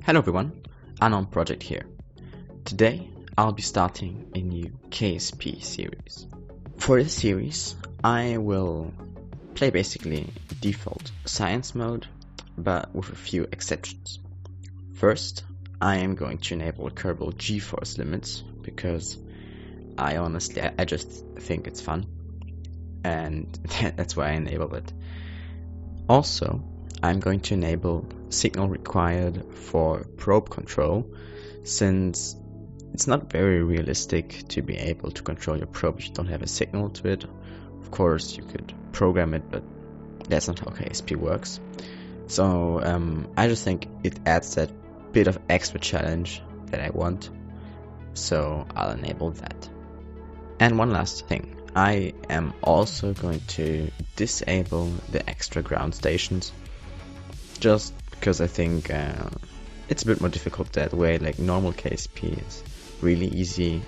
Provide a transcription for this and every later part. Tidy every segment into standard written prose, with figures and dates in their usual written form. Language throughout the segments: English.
Hello everyone, Unknown.project here. Today I'll be starting a new KSP series. For this series I will play basically default science mode, but with a few exceptions. First, I am going to enable Kerbal G-force limits because I just think it's fun, and that's why I enable it. Also, I'm going to enable signal required for probe control, since it's not very realistic to be able to control your probe if you don't have a signal to it. Of course, you could program it, but that's not how KSP works. So I just think it adds that bit of extra challenge that I want, so I'll enable that. And one last thing, I am also going to disable the extra ground stations, just because I think it's a bit more difficult that way. Like, normal KSP is really easy,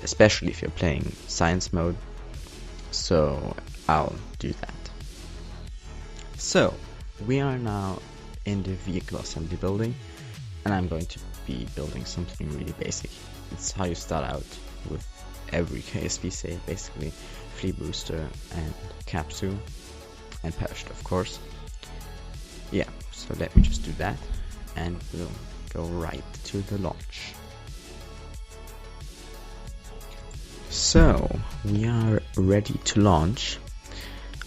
especially if you're playing science mode, so I'll do that. So we are now in the vehicle assembly building, and I'm going to be building something really basic. It's how you start out with every KSP save, basically: flea booster and capsule and parachute, of course. Yeah, so let me just do that and we'll go right to the launch. So we are ready to launch.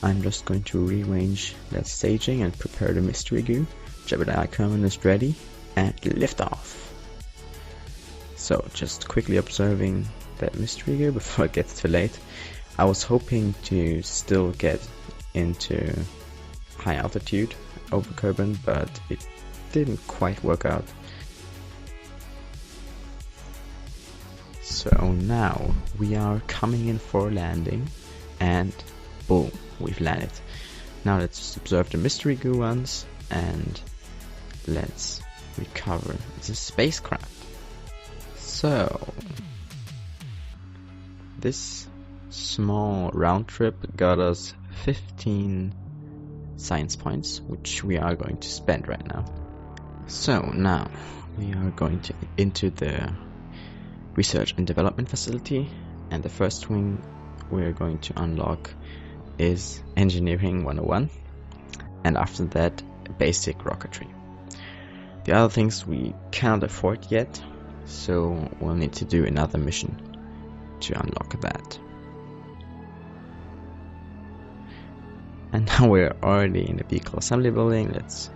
I'm just going to rearrange that staging and prepare the mystery goo. Jebediah icon is ready and lift off. So just quickly observing that mystery goo before it gets too late. I was hoping to still get into high altitude over Kerbal, but it didn't quite work out. So now we are coming in for landing, and boom, we've landed. Now let's just observe the mystery goo once and let's recover the spacecraft. So this small round trip got us 15 science points, which we are going to spend right now. So now we are going into the research and development facility, and the first thing we're going to unlock is engineering 101, and after that basic rocketry. The other things we cannot afford yet, so we'll need to do another mission to unlock that. And now we're already in the vehicle assembly building. Let's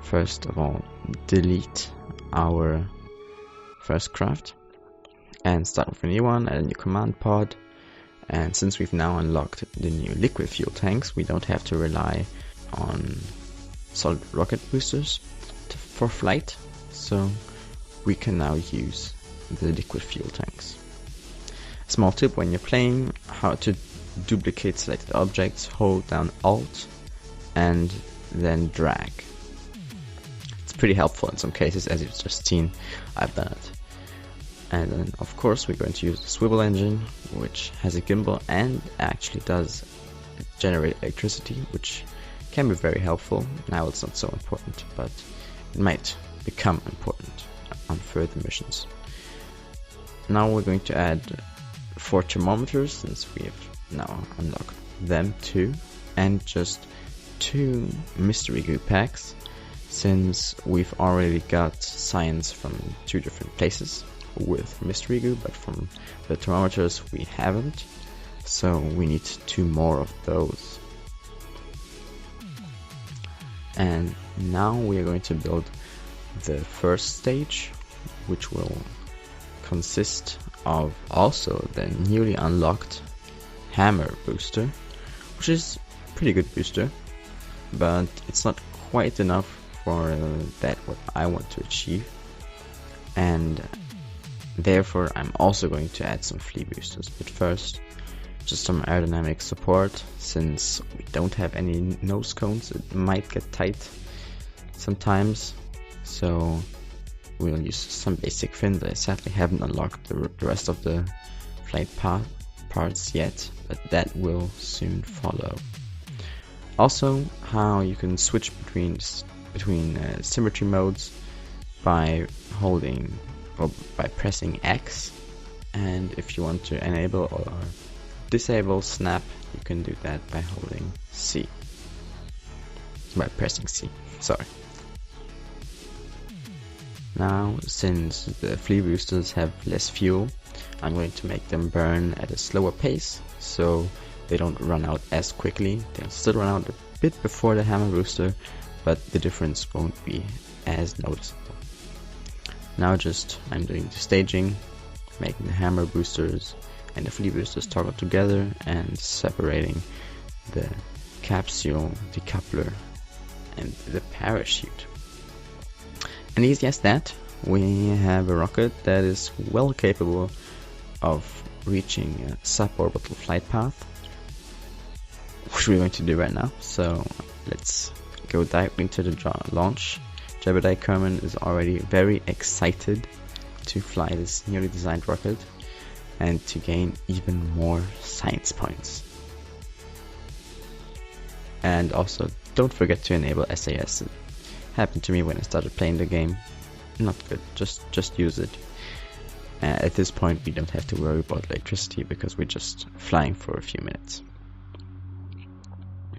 first of all delete our first craft and start with a new one, add a new command pod. And since we've now unlocked the new liquid fuel tanks, we don't have to rely on solid rocket boosters for flight, so we can now use the liquid fuel tanks. A small tip when you're playing: how to duplicate selected objects: hold down Alt and then drag. It's pretty helpful in some cases, as you've just seen. I've done it. And then of course we're going to use the swivel engine, which has a gimbal and actually does generate electricity, which can be very helpful. Now it's not so important, but it might become important on further missions. Now we're going to add 4 thermometers, since we have now unlock them too, and just 2 mystery goo packs, since we've already got science from 2 different places with mystery goo, but from the thermometers we haven't, so we need 2 more of those. And now we are going to build the first stage, which will consist of also the newly unlocked hammer booster, which is a pretty good booster, but it's not quite enough for that what I want to achieve, and therefore I'm also going to add some flea boosters. But first, just some aerodynamic support, since we don't have any nose cones. It might get tight sometimes, so we'll use some basic fins. I sadly haven't unlocked the rest of the flight parts yet, but that will soon follow. Also, how you can switch between symmetry modes by holding or by pressing X, and if you want to enable or disable snap, you can do that by holding C. By pressing C, sorry. Now, since the flea boosters have less fuel, I'm going to make them burn at a slower pace, so they don't run out as quickly. They'll still run out a bit before the hammer booster, but the difference won't be as noticeable. Now I'm doing the staging, making the hammer boosters and the flea boosters toggle together and separating the capsule, decoupler and the parachute. And easy as that, we have a rocket that is well capable of reaching a suborbital flight path, which we're going to do right now. So let's go directly into the launch. Jebediah Kerman is already very excited to fly this newly designed rocket and to gain even more science points. And also, don't forget to enable SAS. It happened to me when I started playing the game. Not good, just use it. At this point we don't have to worry about electricity because we're just flying for a few minutes.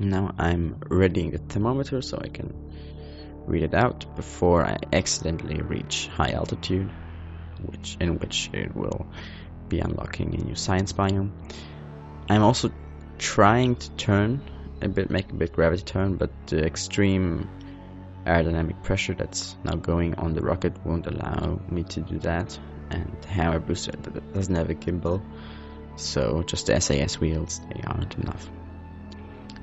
Now I'm readying the thermometer so I can read it out before I accidentally reach high altitude, in which it will be unlocking a new science biome. I'm also trying to turn a bit, make a bit gravity turn, but the extreme aerodynamic pressure that's now going on the rocket won't allow me to do that, and the hammer booster doesn't have a gimbal, so just the SAS wheels, they aren't enough.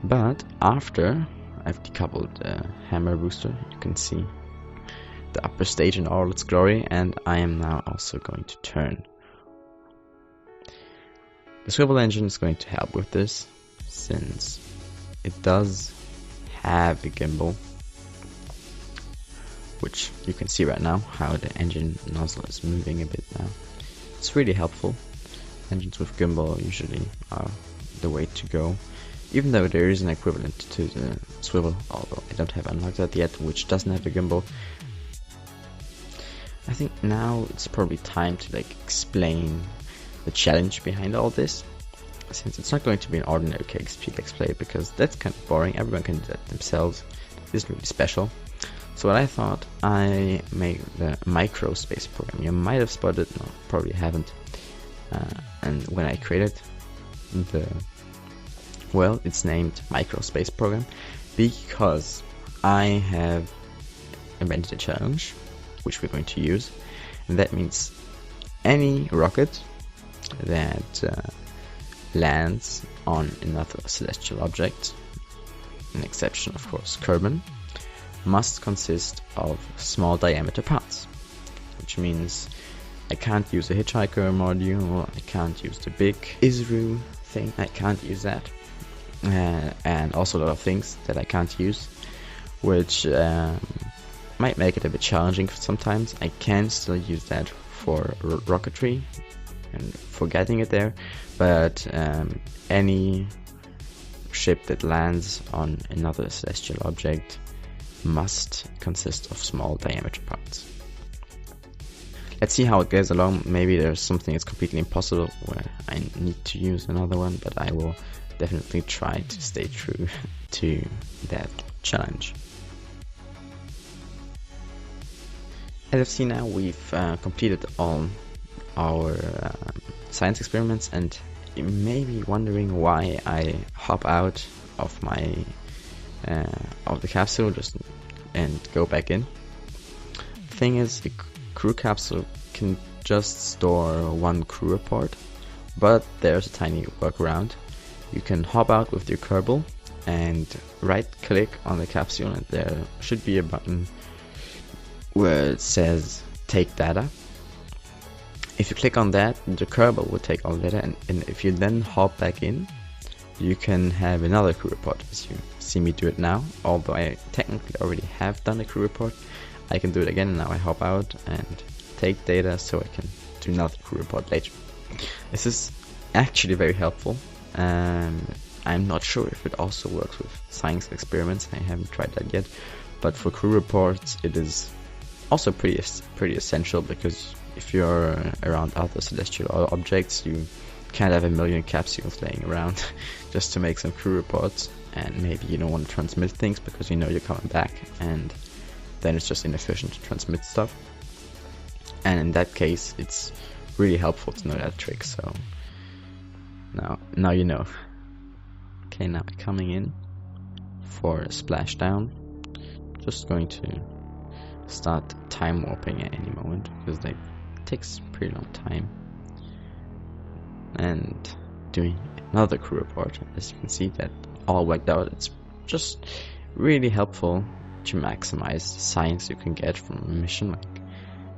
But after I've decoupled the hammer booster, you can see the upper stage in all its glory, and I am now also going to turn. The swivel engine is going to help with this, since it does have a gimbal, which you can see right now how the engine nozzle is moving a bit now. It's really helpful. Engines with gimbal usually are the way to go, even though there is an equivalent to the swivel, although I don't have unlocked that yet, which doesn't have a gimbal. I think now it's probably time to explain the challenge behind all this, since it's not going to be an ordinary KXP Let's Play, because that's kind of boring. Everyone can do that themselves. This is really special. So what I thought, I made the microspace program. You might have spotted, no, probably haven't. And when I created it's named microspace program because I have invented a challenge which we're going to use, and that means any rocket that lands on another celestial object, an exception of course Kerbal, must consist of small diameter parts, which means I can't use a hitchhiker module, I can't use the big ISRU thing, I can't use that, and also a lot of things that I can't use, which might make it a bit challenging sometimes. I can still use that for rocketry and for getting it there, but any ship that lands on another celestial object must consist of small diameter parts. Let's see how it goes along. Maybe there's something that's completely impossible where I need to use another one, but I will definitely try to stay true to that challenge. As you've seen now, we've completed all our science experiments, and you may be wondering why I hop out of my of the capsule and go back in. The thing is, the crew capsule can just store one crew report, but there's a tiny workaround. You can hop out with your Kerbal and right click on the capsule, and there should be a button where it says take data. If you click on that, the Kerbal will take all the data, and if you then hop back in, you can have another crew report, as you see me do it now. Although I technically already have done a crew report, I can do it again, and now I hop out and take data so I can do another crew report later. This is actually very helpful. I'm not sure if it also works with science experiments, I haven't tried that yet, but for crew reports it is also pretty essential, because if you're around other celestial objects, you can't have a million capsules laying around just to make some crew reports, and maybe you don't want to transmit things because you know you're coming back, and then it's just inefficient to transmit stuff. And in that case, it's really helpful to know that trick. So now you know. Okay, now coming in for a splashdown. Just going to start time warping at any moment, because it takes a pretty long time. And doing another crew report. As you can see, that all whacked out. It's just really helpful to maximize the science you can get from a mission. Like,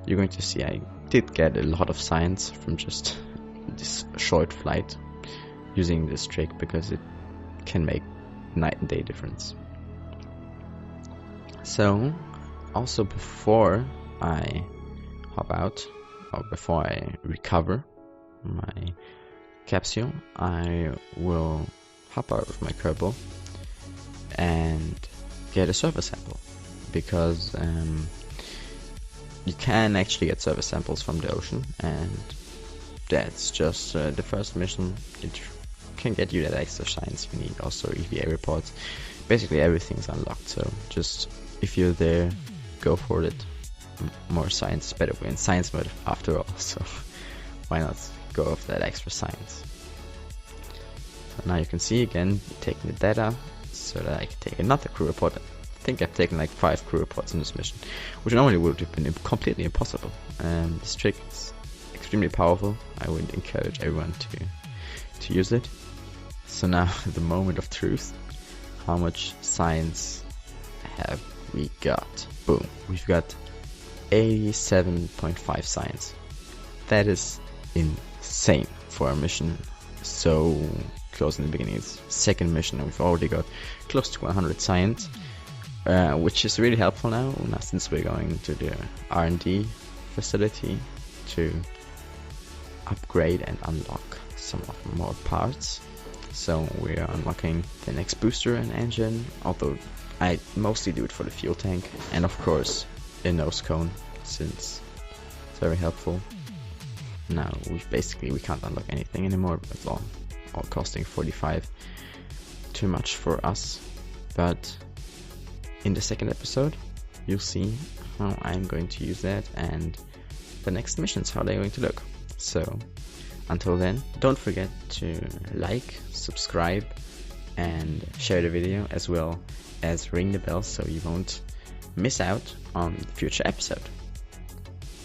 you're going to see I did get a lot of science from just this short flight using this trick, because it can make night and day difference. So also, before I hop out, or before I recover my capsule, I will hop out of my Kerbal and get a surface sample, because you can actually get surface samples from the ocean, and that's just the first mission. It can get you that extra science you need. Also EVA reports, basically everything's unlocked, so just if you're there, go for it. More science is better. We're in science mode after all, so why not go off that extra science. So now you can see again, taking the data so that I can take another crew report. I think I've taken like 5 crew reports in this mission, which normally would have been completely impossible. This trick is extremely powerful. I would encourage everyone to use it. So now the moment of truth. How much science have we got? Boom, we've got 87.5 science. That is insane for a mission so close in the beginning. It's second mission and we've already got close to 100 science. Which is really helpful now since we're going to the R&D facility to upgrade and unlock some of more parts. So we are unlocking the next booster and engine, although I mostly do it for the fuel tank, and of course a nose cone, since it's very helpful. Now we can't unlock anything anymore, but it's all costing 45. Too much for us, but in the second episode, you'll see how I'm going to use that and the next missions, how they're going to look. So, until then, don't forget to like, subscribe, and share the video, as well as ring the bell so you won't miss out on the future episode.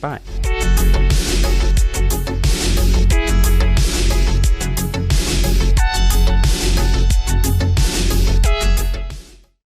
Bye!